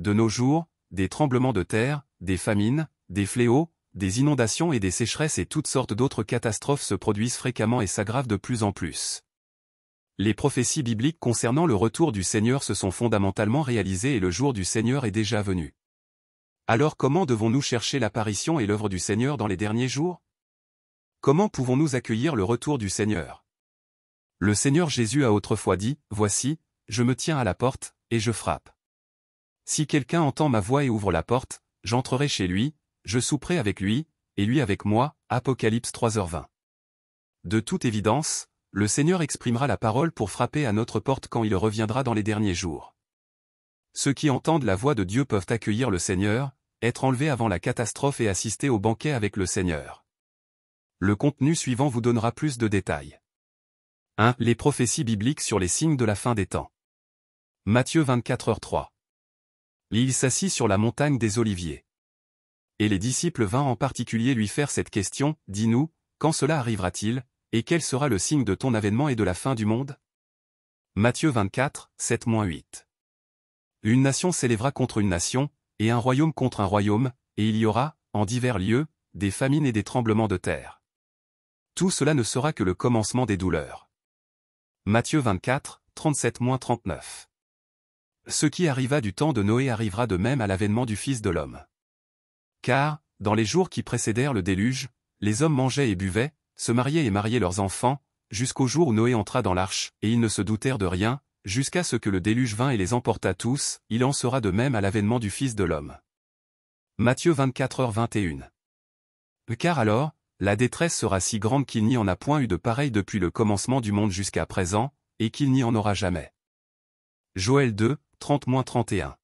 de nos jours, des tremblements de terre, des famines, des fléaux, des inondations et des sécheresses et toutes sortes d'autres catastrophes se produisent fréquemment et s'aggravent de plus en plus. Les prophéties bibliques concernant le retour du Seigneur se sont fondamentalement réalisées et le jour du Seigneur est déjà venu. Alors comment devons-nous chercher l'apparition et l'œuvre du Seigneur dans les derniers jours? Comment pouvons-nous accueillir le retour du Seigneur? Le Seigneur Jésus a autrefois dit, « Voici, je me tiens à la porte, et je frappe. Si quelqu'un entend ma voix et ouvre la porte, j'entrerai chez lui, je souperai avec lui, et lui avec moi. » Apocalypse 3h20. De toute évidence, le Seigneur exprimera la parole pour frapper à notre porte quand il reviendra dans les derniers jours. Ceux qui entendent la voix de Dieu peuvent accueillir le Seigneur, être enlevés avant la catastrophe et assister au banquet avec le Seigneur. Le contenu suivant vous donnera plus de détails. 1. Les prophéties bibliques sur les signes de la fin des temps. Matthieu 24h3. Il s'assit sur la montagne des Oliviers. Et les disciples vinrent en particulier lui faire cette question, « Dis-nous, quand cela arrivera-t-il, et quel sera le signe de ton avènement et de la fin du monde ?» Matthieu 24, 7-8. Une nation s'élèvera contre une nation, et un royaume contre un royaume, et il y aura, en divers lieux, des famines et des tremblements de terre. Tout cela ne sera que le commencement des douleurs. Matthieu 24, 37-39. Ce qui arriva du temps de Noé arrivera de même à l'avènement du Fils de l'homme. Car, dans les jours qui précédèrent le déluge, les hommes mangeaient et buvaient, se mariaient et mariaient leurs enfants, jusqu'au jour où Noé entra dans l'arche, et ils ne se doutèrent de rien, jusqu'à ce que le déluge vînt et les emporta tous. Il en sera de même à l'avènement du Fils de l'homme. Matthieu 24h21. Car alors, la détresse sera si grande qu'il n'y en a point eu de pareil depuis le commencement du monde jusqu'à présent, et qu'il n'y en aura jamais. Joël 2, 30-31.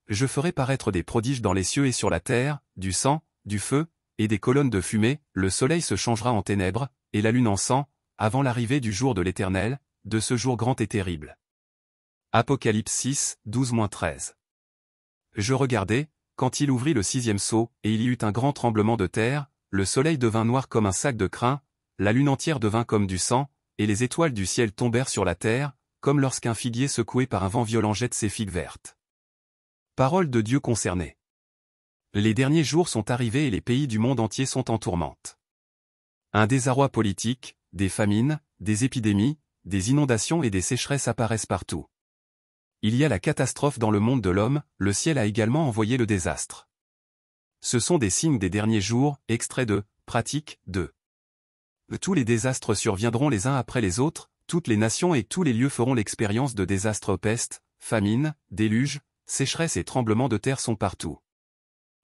Je ferai paraître des prodiges dans les cieux et sur la terre, du sang, du feu, et des colonnes de fumée. Le soleil se changera en ténèbres, et la lune en sang, avant l'arrivée du jour de l'Éternel, de ce jour grand et terrible. Apocalypse 6, 12-13. Je regardai, quand il ouvrit le 6e sceau, et il y eut un grand tremblement de terre, le soleil devint noir comme un sac de crin, la lune entière devint comme du sang, et les étoiles du ciel tombèrent sur la terre, comme lorsqu'un figuier secoué par un vent violent jette ses figues vertes. Parole de Dieu concernée. Les derniers jours sont arrivés et les pays du monde entier sont en tourmente. Un désarroi politique, des famines, des épidémies, des inondations et des sécheresses apparaissent partout. Il y a la catastrophe dans le monde de l'homme, le ciel a également envoyé le désastre. Ce sont des signes des derniers jours, extrait de « Pratique 2 ». Tous les désastres surviendront les uns après les autres, toutes les nations et tous les lieux feront l'expérience de désastres, pestes, famines, déluges, sécheresses et tremblements de terre sont partout.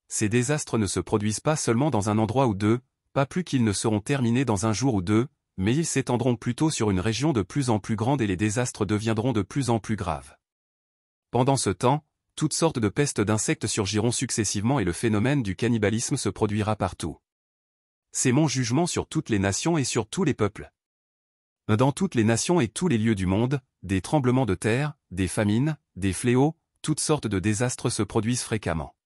Ces désastres ne se produisent pas seulement dans un endroit ou deux, pas plus qu'ils ne seront terminés dans un jour ou deux, mais ils s'étendront plutôt sur une région de plus en plus grande et les désastres deviendront de plus en plus graves. Pendant ce temps, toutes sortes de pestes d'insectes surgiront successivement et le phénomène du cannibalisme se produira partout. C'est mon jugement sur toutes les nations et sur tous les peuples. Dans toutes les nations et tous les lieux du monde, des tremblements de terre, des famines, des fléaux, toutes sortes de désastres se produisent fréquemment.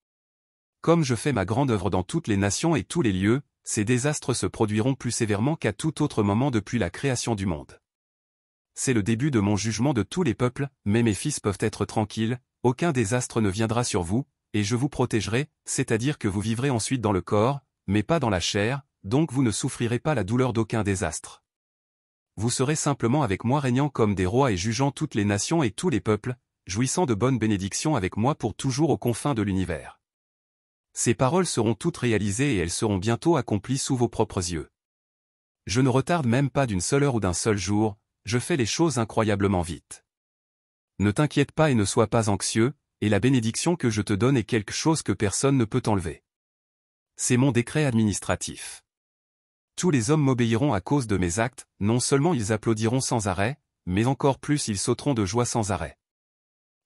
Comme je fais ma grande œuvre dans toutes les nations et tous les lieux, ces désastres se produiront plus sévèrement qu'à tout autre moment depuis la création du monde. C'est le début de mon jugement de tous les peuples, mais mes fils peuvent être tranquilles, aucun désastre ne viendra sur vous, et je vous protégerai, c'est-à-dire que vous vivrez ensuite dans le corps, mais pas dans la chair, donc vous ne souffrirez pas la douleur d'aucun désastre. Vous serez simplement avec moi régnant comme des rois et jugeant toutes les nations et tous les peuples, jouissant de bonnes bénédictions avec moi pour toujours aux confins de l'univers. Ces paroles seront toutes réalisées et elles seront bientôt accomplies sous vos propres yeux. Je ne retarde même pas d'une seule heure ou d'un seul jour, je fais les choses incroyablement vite. Ne t'inquiète pas et ne sois pas anxieux, et la bénédiction que je te donne est quelque chose que personne ne peut enlever. C'est mon décret administratif. Tous les hommes m'obéiront à cause de mes actes, non seulement ils applaudiront sans arrêt, mais encore plus ils sauteront de joie sans arrêt.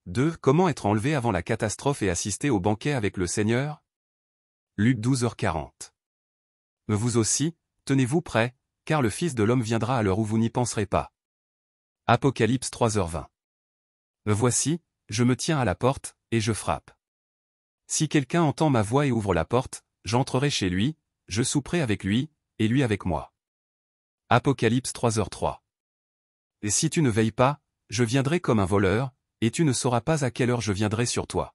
2. Comment être enlevé avant la catastrophe et assister au banquet avec le Seigneur? Luc 12h40. Vous aussi, tenez-vous prêts, car le Fils de l'homme viendra à l'heure où vous n'y penserez pas. Apocalypse 3h20. Voici, je me tiens à la porte, et je frappe. Si quelqu'un entend ma voix et ouvre la porte, j'entrerai chez lui, je souperai avec lui, et lui avec moi. Apocalypse 3h3. Et si tu ne veilles pas, je viendrai comme un voleur, et tu ne sauras pas à quelle heure je viendrai sur toi.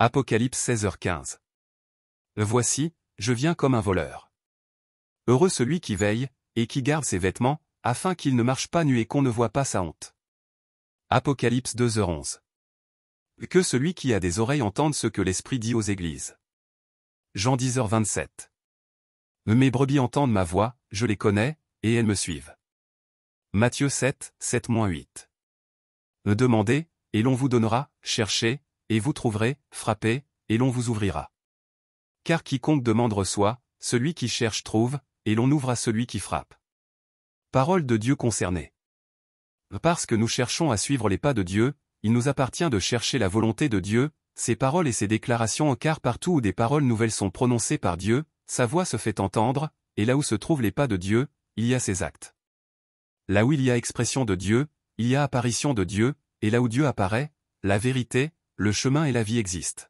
Apocalypse 16h15. Voici, je viens comme un voleur. Heureux celui qui veille, et qui garde ses vêtements, afin qu'il ne marche pas nu et qu'on ne voit pas sa honte. Apocalypse 2h11. Que celui qui a des oreilles entende ce que l'Esprit dit aux églises. Jean 10h27. Mes brebis entendent ma voix, je les connais, et elles me suivent. Matthieu 7, 7-8. Demandez, et l'on vous donnera, cherchez, et vous trouverez, frappez, et l'on vous ouvrira. Car quiconque demande reçoit, celui qui cherche trouve, et l'on ouvre à celui qui frappe. Parole de Dieu concernée. Parce que nous cherchons à suivre les pas de Dieu, il nous appartient de chercher la volonté de Dieu, ses paroles et ses déclarations, car partout où des paroles nouvelles sont prononcées par Dieu, sa voix se fait entendre, et là où se trouvent les pas de Dieu, il y a ses actes. Là où il y a expression de Dieu, il y a apparition de Dieu, et là où Dieu apparaît, la vérité, le chemin et la vie existent.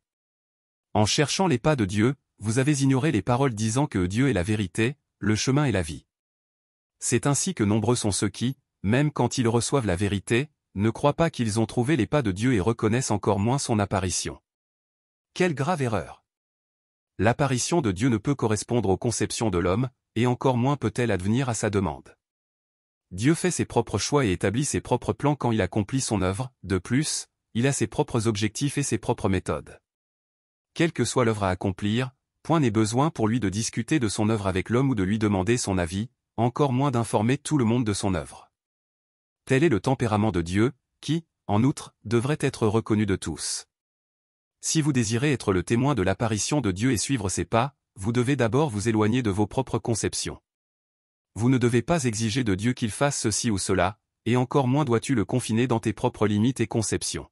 En cherchant les pas de Dieu, vous avez ignoré les paroles disant que Dieu est la vérité, le chemin et la vie. C'est ainsi que nombreux sont ceux qui, même quand ils reçoivent la vérité, ne croient pas qu'ils ont trouvé les pas de Dieu et reconnaissent encore moins son apparition. Quelle grave erreur! L'apparition de Dieu ne peut correspondre aux conceptions de l'homme, et encore moins peut-elle advenir à sa demande. Dieu fait ses propres choix et établit ses propres plans quand il accomplit son œuvre, de plus, il a ses propres objectifs et ses propres méthodes. Quelle que soit l'œuvre à accomplir, point n'est besoin pour lui de discuter de son œuvre avec l'homme ou de lui demander son avis, encore moins d'informer tout le monde de son œuvre. Tel est le tempérament de Dieu, qui, en outre, devrait être reconnu de tous. Si vous désirez être le témoin de l'apparition de Dieu et suivre ses pas, vous devez d'abord vous éloigner de vos propres conceptions. Vous ne devez pas exiger de Dieu qu'il fasse ceci ou cela, et encore moins dois-tu le confiner dans tes propres limites et conceptions.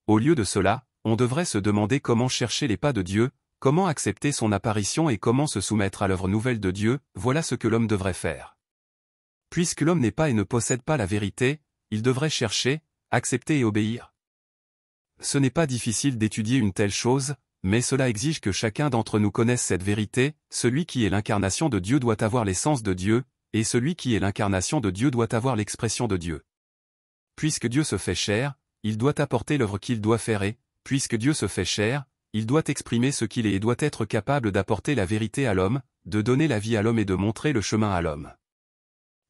Au lieu de cela, on devrait se demander comment chercher les pas de Dieu, comment accepter son apparition et comment se soumettre à l'œuvre nouvelle de Dieu, voilà ce que l'homme devrait faire. Puisque l'homme n'est pas et ne possède pas la vérité, il devrait chercher, accepter et obéir. Ce n'est pas difficile d'étudier une telle chose, mais cela exige que chacun d'entre nous connaisse cette vérité, celui qui est l'incarnation de Dieu doit avoir l'essence de Dieu, et celui qui est l'incarnation de Dieu doit avoir l'expression de Dieu. Puisque Dieu se fait chair, il doit apporter l'œuvre qu'il doit faire et, puisque Dieu se fait chair, il doit exprimer ce qu'il est et doit être capable d'apporter la vérité à l'homme, de donner la vie à l'homme et de montrer le chemin à l'homme.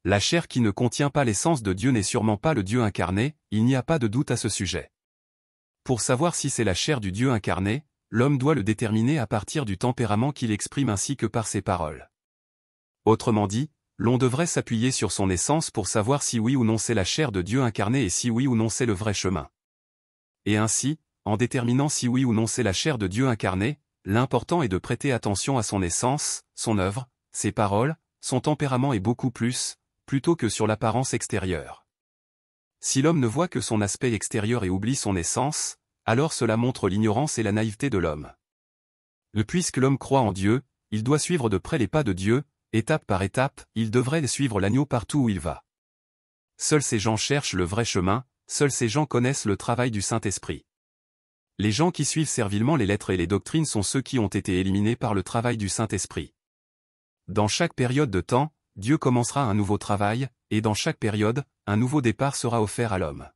La chair qui ne contient pas l'essence de Dieu n'est sûrement pas le Dieu incarné, il n'y a pas de doute à ce sujet. Pour savoir si c'est la chair du Dieu incarné, l'homme doit le déterminer à partir du tempérament qu'il exprime ainsi que par ses paroles. Autrement dit, l'on devrait s'appuyer sur son essence pour savoir si oui ou non c'est la chair de Dieu incarné et si oui ou non c'est le vrai chemin. Et ainsi, en déterminant si oui ou non c'est la chair de Dieu incarné, l'important est de prêter attention à son essence, son œuvre, ses paroles, son tempérament et beaucoup plus, plutôt que sur l'apparence extérieure. Si l'homme ne voit que son aspect extérieur et oublie son essence, alors cela montre l'ignorance et la naïveté de l'homme. Puisque l'homme croit en Dieu, il doit suivre de près les pas de Dieu, étape par étape, il devrait suivre l'agneau partout où il va. Seuls ces gens cherchent le vrai chemin, seuls ces gens connaissent le travail du Saint-Esprit. Les gens qui suivent servilement les lettres et les doctrines sont ceux qui ont été éliminés par le travail du Saint-Esprit. Dans chaque période de temps, Dieu commencera un nouveau travail, et dans chaque période, un nouveau départ sera offert à l'homme.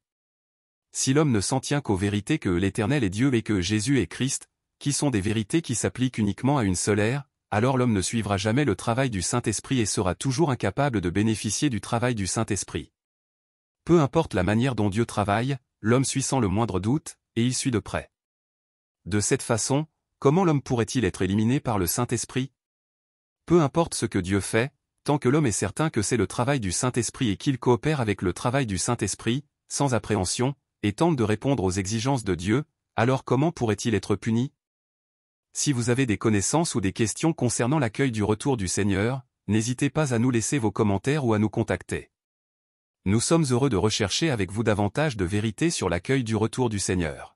Si l'homme ne s'en tient qu'aux vérités que l'Éternel est Dieu et que Jésus est Christ, qui sont des vérités qui s'appliquent uniquement à une seule ère, alors l'homme ne suivra jamais le travail du Saint-Esprit et sera toujours incapable de bénéficier du travail du Saint-Esprit. Peu importe la manière dont Dieu travaille, l'homme suit sans le moindre doute, et il suit de près. De cette façon, comment l'homme pourrait-il être éliminé par le Saint-Esprit? Peu importe ce que Dieu fait, tant que l'homme est certain que c'est le travail du Saint-Esprit et qu'il coopère avec le travail du Saint-Esprit, sans appréhension, et tente de répondre aux exigences de Dieu, alors comment pourrait-il être puni? Si vous avez des connaissances ou des questions concernant l'accueil du retour du Seigneur, n'hésitez pas à nous laisser vos commentaires ou à nous contacter. Nous sommes heureux de rechercher avec vous davantage de vérité sur l'accueil du retour du Seigneur.